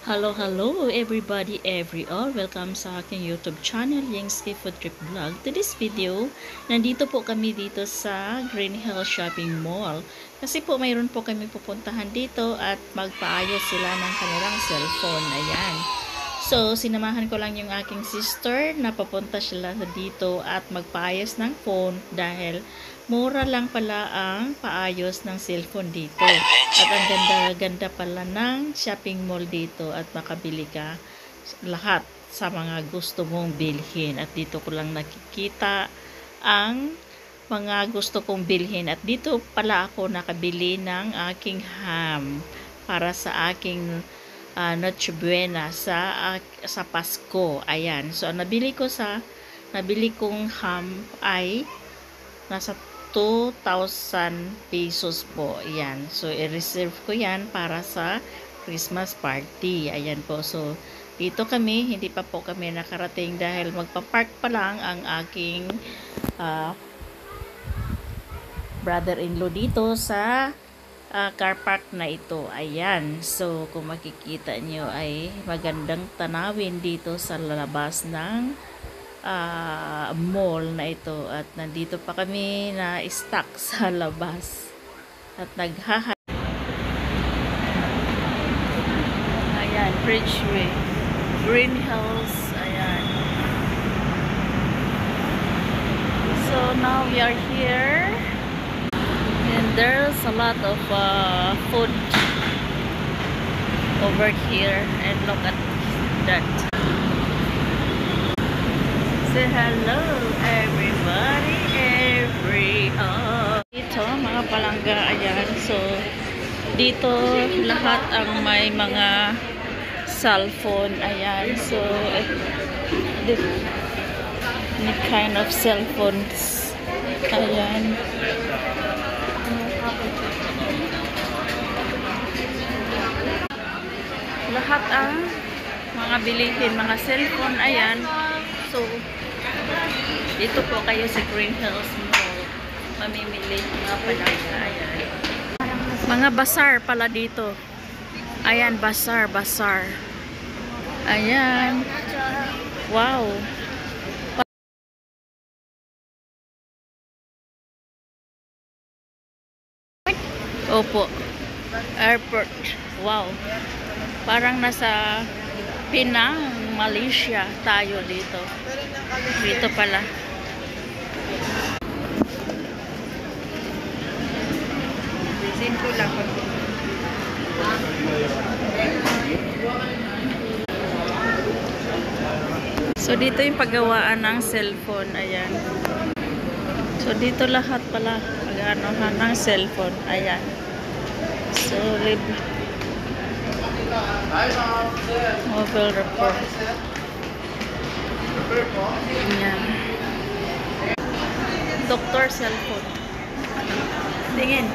Hello, hello everybody, every all. Welcome sa aking YouTube channel, Yingski Food Trip Vlog. To this video, nandito po kami dito sa Green Hill Shopping Mall. Kasi po mayroon po kami pupuntahan dito at magpaayos sila ng kanilang cellphone. Ayan. So, sinamahan ko lang yung aking sister na papunta sila dito at magpaayos ng phone dahil mura lang pala ang paayos ng cellphone dito. At ang ganda-ganda pala ng shopping mall dito at makabili ka lahat sa mga gusto mong bilhin. At dito ko lang nakikita ang mga gusto kong bilhin. At dito pala ako nakabili ng aking ham para sa aking Noche Buena sa Pasko. Ayan. So, nabili kong ham ay nasa 2,000 pesos po. Ayan. So, i-reserve ko yan para sa Christmas party. Ayan po. So, dito kami, hindi pa po kami nakarating dahil magpa-park pa lang ang aking brother-in-law dito sa car park na ito. Ayan. So, kung makikita nyo ay magandang tanawin dito sa labas ng mall na ito. At nandito pa kami na stuck sa labas. At ayan, Bridgeway. Green Hills. Ayan. So, now we are here. And there's a lot of food over here, and look at that. Say hello everybody, dito mga palangga. Ayan, so dito lahat ang may mga cellphone. Ayan, so any kind of cellphones. Ayan. Lahat ang mga bilihin, mga cellphone. Ayan. So, dito po kayo sa Green Hills Mall. Mamimili mga palangga. Ayan. Mga bazaar pala dito. Ayan, bazaar. Ayan. Wow. Opo. Airport. Wow. Parang nasa Penang, Malaysia tayo dito. Dito pala. Simple lang. So dito yung paggawaan ng cellphone. Ayan. So dito lahat pala pag-anohan ng cellphone. Ayan. So mobile report. Ayan. Doctor cellphone. Tingin.